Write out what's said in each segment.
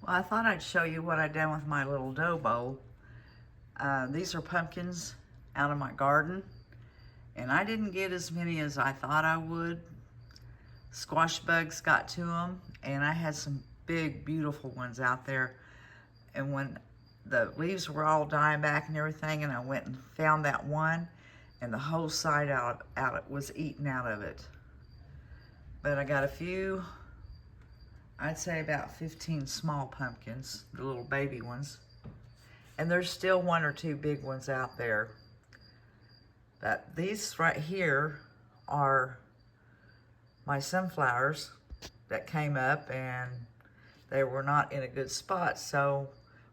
Well, I thought I'd show you what I done with my little dough bowl. These are pumpkins out of my garden, and I didn't get as many as I thought I would. Squash bugs got to them, and I had some big, beautiful ones out there. And when the leaves were all dying back and everything, and I went and found that one, and the whole side out was eaten out of it. But I got a few, I'd say about 15 small pumpkins, the little baby ones. And there's still one or two big ones out there. But these right here are my sunflowers that came up, and they were not in a good spot. So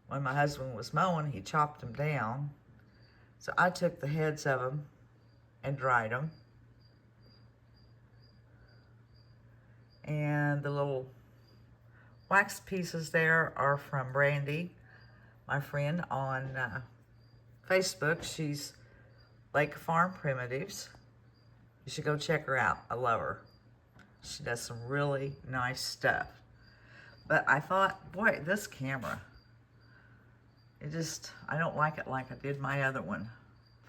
when my husband was mowing, he chopped them down. So I took the heads of them and dried them. And the little wax pieces there are from Brandy, my friend on Facebook. She's Lake Farm Primitives. You should go check her out. I love her. She does some really nice stuff. But I thought, boy, this camera, I don't like it like I did my other one.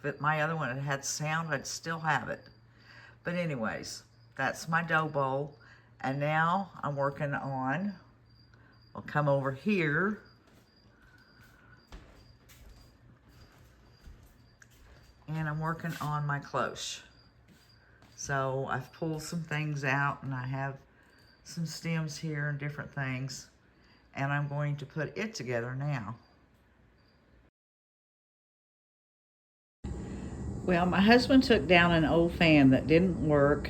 If my other one had sound, I'd still have it. But anyways, that's my dough bowl. And now I'm working on, I'll come over here. And I'm working on my cloche. So I've pulled some things out, and I have some stems here and different things. And I'm going to put it together now. Well, my husband took down an old fan that didn't work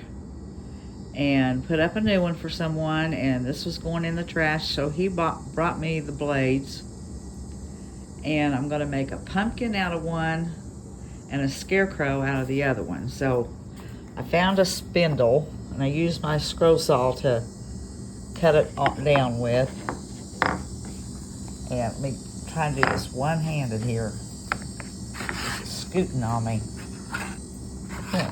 and put up a new one for someone, and this was going in the trash, so he brought me the blades. And I'm going to make a pumpkin out of one and a scarecrow out of the other one. So I found a spindle, and I used my scroll saw to cut it down with. And let me try and do this one-handed here. It's scooting on me. Yeah.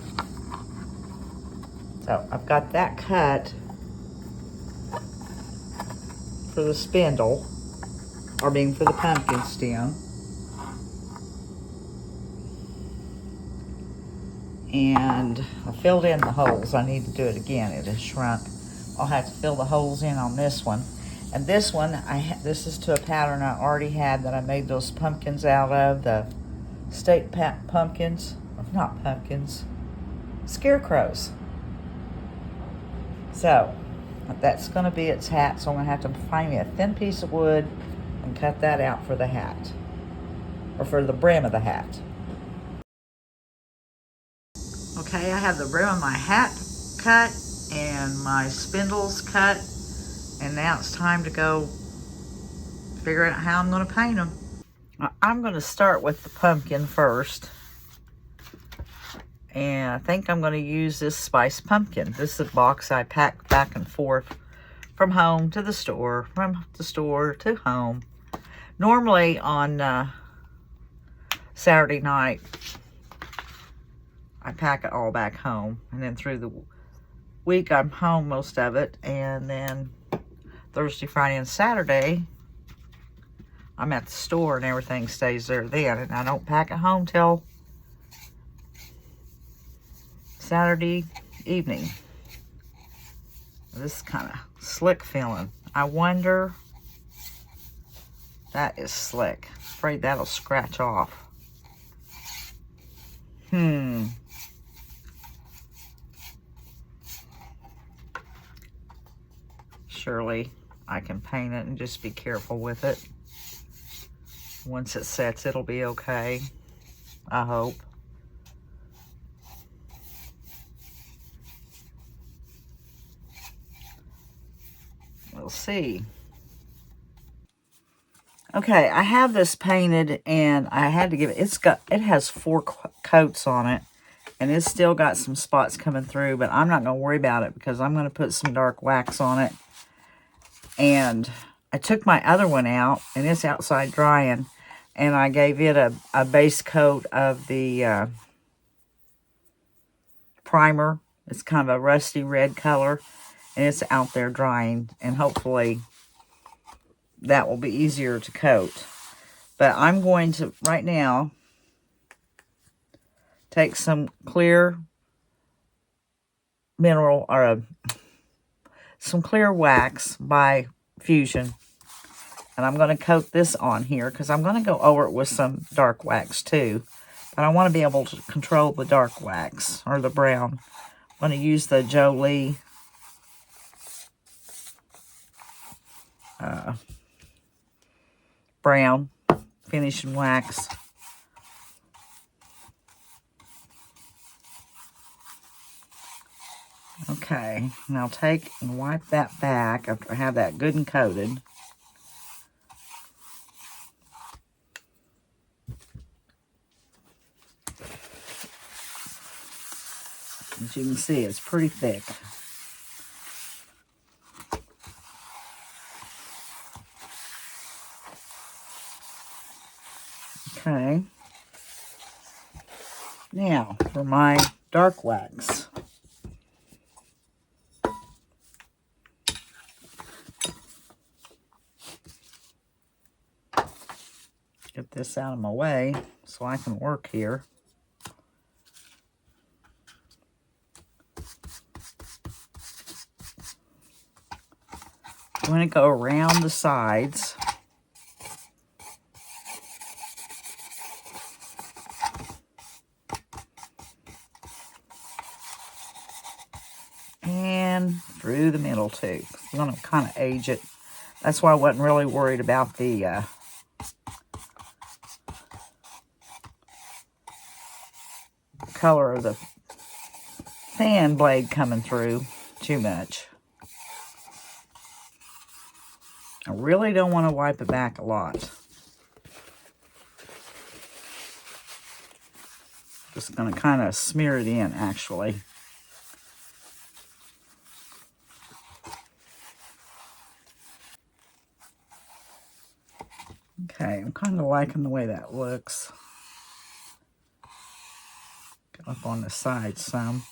So I've got that cut for the spindle, or being for the pumpkin stem. And I filled in the holes. I need to do it again. It has shrunk. I'll have to fill the holes in on this one. And this one, this is to a pattern I already had that I made those pumpkins out of, the state pumpkins, not pumpkins, scarecrows. So that's going to be its hat. So I'm going to have to find me a thin piece of wood and cut that out for the hat, or for the brim of the hat. Okay, I have the brim of my hat cut and my spindles cut, and now it's time to go figure out how I'm going to paint them. I'm going to start with the pumpkin first, and I think I'm going to use this spice pumpkin. This is a box I pack back and forth from home to the store, from the store to home. Normally on Saturday night, I pack it all back home, and then through the week I'm home most of it, and then Thursday, Friday, and Saturday I'm at the store, and everything stays there then, and I don't pack it home till Saturday evening. This is kind of slick feeling. I wonder, that is slick. Afraid that'll scratch off. Surely I can paint it and just be careful with it. Once it sets, it'll be okay, I hope. We'll see. Okay, I have this painted, and I had to give it, it has 4 coats on it, and it's still got some spots coming through, but I'm not going to worry about it because I'm going to put some dark wax on it. And I took my other one out, and it's outside drying, and I gave it a base coat of the primer. It's kind of a rusty red color, and it's out there drying, and hopefully that will be easier to coat. But I'm going to, right now, take some clear mineral, or some clear wax by Fusion. And I'm going to coat this on here because I'm going to go over it with some dark wax too. But I want to be able to control the dark wax, or the brown. I'm going to use the Jolie brown finishing wax. Okay, now take and wipe that back after I have that good and coated. As you can see, it's pretty thick. Okay. Now, for my dark wax. Get this out of my way so I can work here. I'm going to go around the sides. And through the middle too. I'm going to kind of age it. That's why I wasn't really worried about the color of the fan blade coming through too much. I really don't want to wipe it back a lot. Just going to kind of smear it in, actually. Okay, I'm kind of liking the way that looks. Get up on the side some.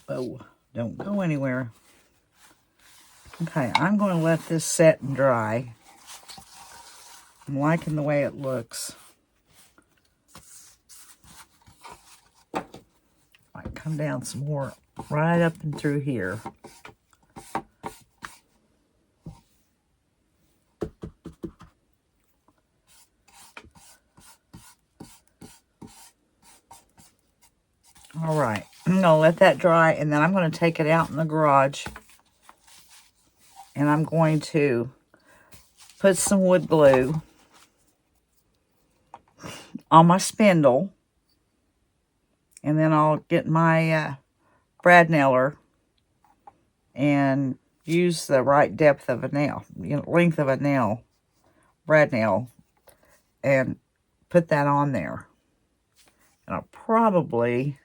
Oh, don't go anywhere. Okay, I'm going to let this set and dry. I'm liking the way it looks. Might come down some more right up and through here. All right, I'm going to let that dry, and then I'm going to take it out in the garage, and I'm going to put some wood glue on my spindle, and then I'll get my brad nailer and use the right depth of a nail, length of a nail, brad nail, and put that on there. And I'll probably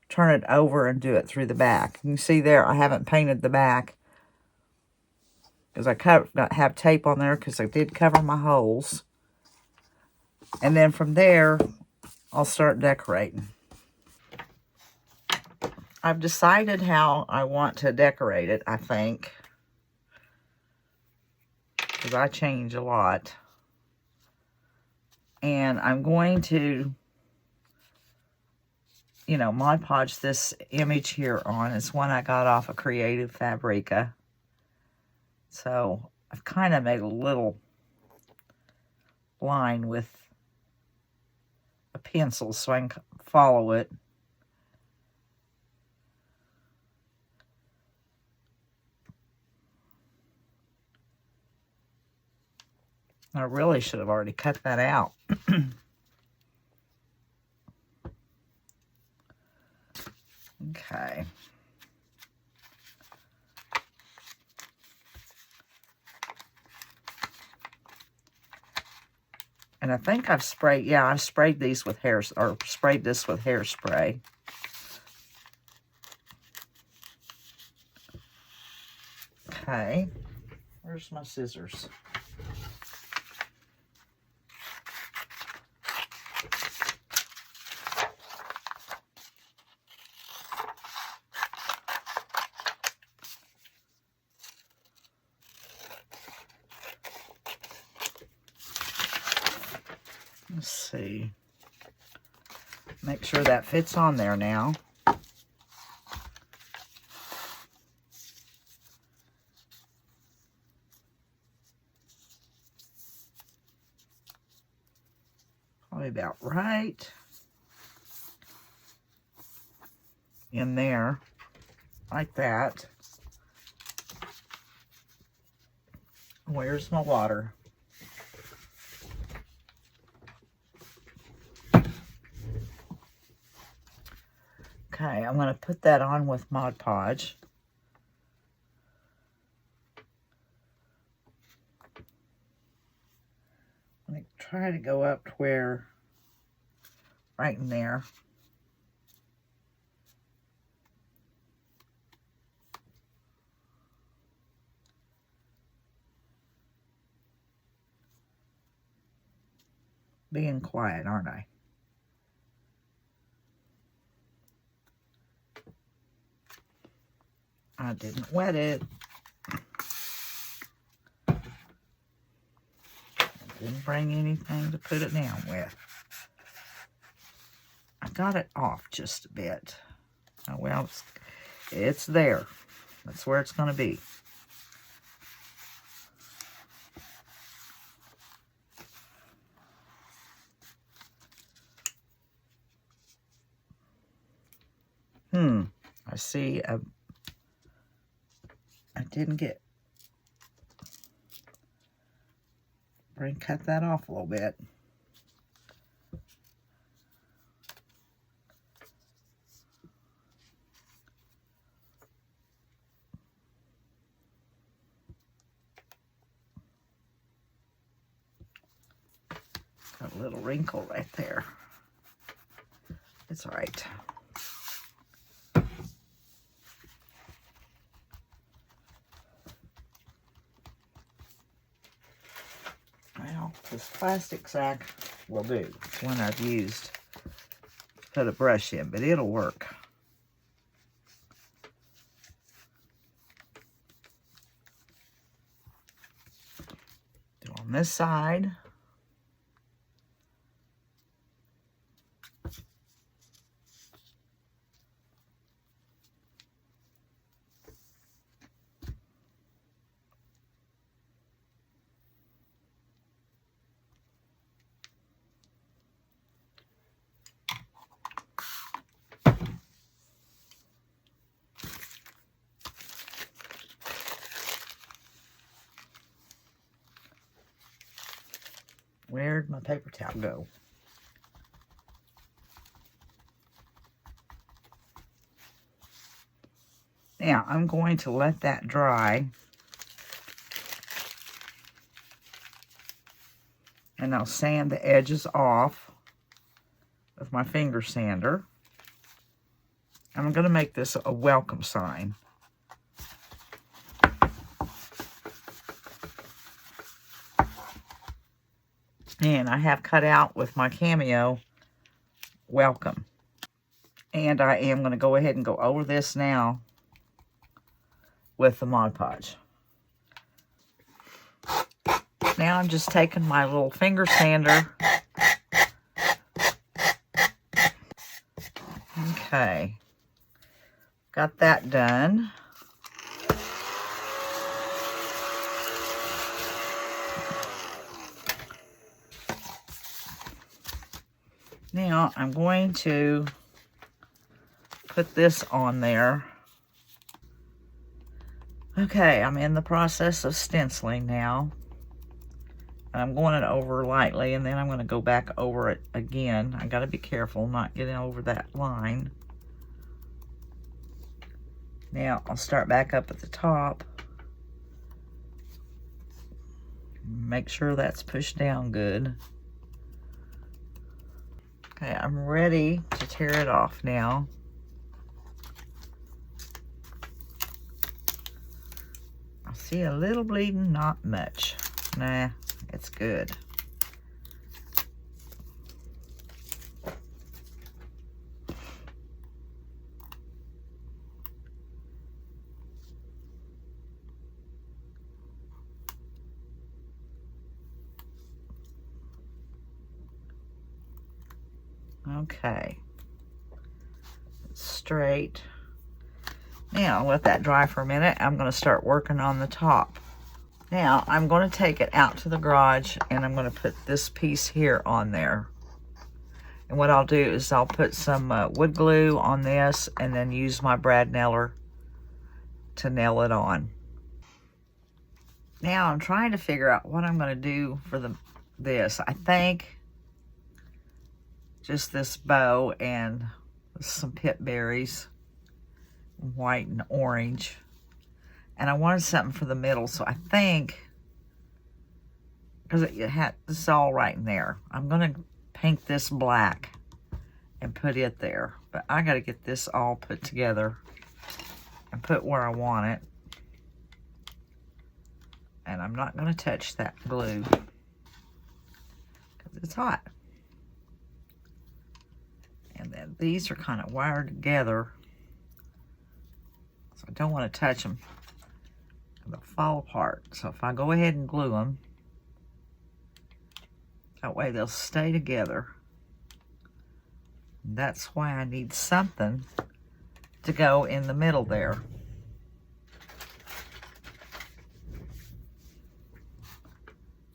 turn it over and do it through the back. You can see there, I haven't painted the back because I have tape on there because I did cover my holes. And then from there, I'll start decorating. I've decided how I want to decorate it, I think, because I change a lot. And I'm going to, Mod Podge this image here on. It's one I got off of Creative Fabrica. So I've kind of made a little line with a pencil so I can follow it. I really should have already cut that out. Okay. And I think I've sprayed, yeah, I sprayed these with sprayed this with hairspray. Okay. Where's my scissors? Let's see. Make sure that fits on there now. Probably about right in there, like that. Where's my water? Okay, I'm going to put that on with Mod Podge. I'm going to try to go up to where, right in there. Being quiet, aren't I? I didn't wet it. I didn't bring anything to put it down with. I got it off just a bit. Oh, well, it's there. That's where it's going to be. I see I didn't cut that off a little bit. Got a little wrinkle right there. It's all right. Well, this plastic sack will do. It's one I've used to put a brush in, but it'll work. Do on this side. Where'd my paper towel go? Now, I'm going to let that dry. And I'll sand the edges off with my finger sander. And I'm going to make this a welcome sign. And I have cut out with my Cameo, welcome. And I am going to go ahead and go over this now with the Mod Podge. Now I'm just taking my little finger sander. Okay. Got that done. Now I'm going to put this on there. Okay, I'm in the process of stenciling now. I'm going it over lightly, and then I'm going to go back over it again. I got to be careful not getting over that line. Now I'll start back up at the top. Make sure that's pushed down good. Okay, I'm ready to tear it off now. I see a little bleeding, not much. Nah, it's good. Okay. Straight. Now, let that dry for a minute. I'm going to start working on the top. Now, I'm going to take it out to the garage, and I'm going to put this piece here on there. And what I'll do is I'll put some wood glue on this, and then use my brad nailer to nail it on. Now, I'm trying to figure out what I'm going to do for this. I think just this bow and some pip berries, white and orange. And I wanted something for the middle, so I think, because it had this all right in there, I'm going to paint this black and put it there. But I got to get this all put together and put where I want it. And I'm not going to touch that glue because it's hot. And then these are kind of wired together, so I don't want to touch them. They'll fall apart. So if I go ahead and glue them, that way they'll stay together. And that's why I need something to go in the middle there.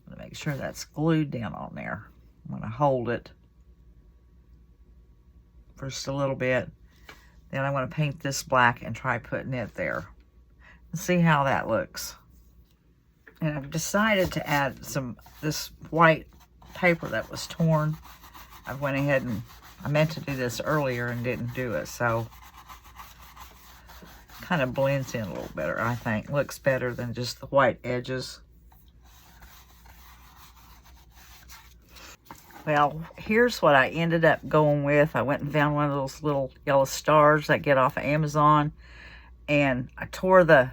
I'm gonna make sure that's glued down on there. I'm gonna hold it for just a little bit. Then I'm gonna paint this black and try putting it there. See how that looks. And I've decided to add this white paper that was torn. I went ahead and I meant to do this earlier and didn't do it, so kind of blends in a little better, I think. Looks better than just the white edges. Well, here's what I ended up going with. I went and found one of those little yellow stars that get off of Amazon, and I tore the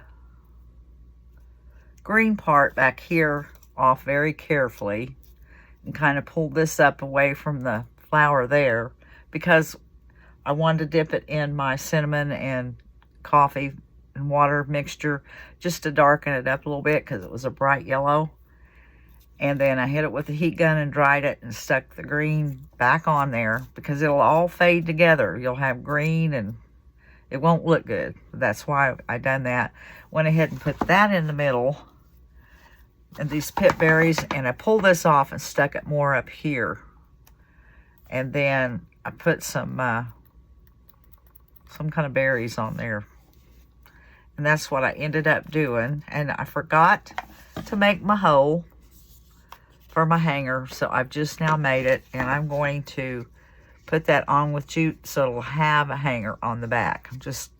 green part back here off very carefully and kind of pulled this up away from the flower there because I wanted to dip it in my cinnamon and coffee and water mixture just to darken it up a little bit because it was a bright yellow. And then I hit it with a heat gun and dried it and stuck the green back on there because it'll all fade together. You'll have green and it won't look good. That's why I done that. Went ahead and put that in the middle and these pip berries, and I pulled this off and stuck it more up here. And then I put some kind of berries on there. And that's what I ended up doing. And I forgot to make my hole for my hanger, so I've just now made it, and I'm going to put that on with jute so it'll have a hanger on the back. Just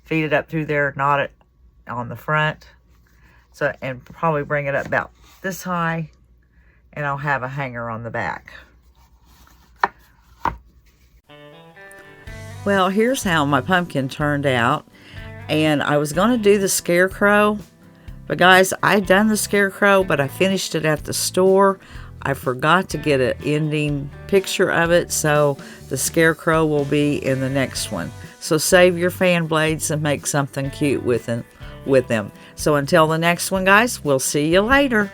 feed it up through there, knot it on the front, so and probably bring it up about this high, and I'll have a hanger on the back. Well, here's how my pumpkin turned out, and I was going to do the scarecrow, but guys, I done the scarecrow, but I finished it at the store. I forgot to get an ending picture of it, so the scarecrow will be in the next one. So save your fan blades and make something cute with them. So until the next one, guys, we'll see you later.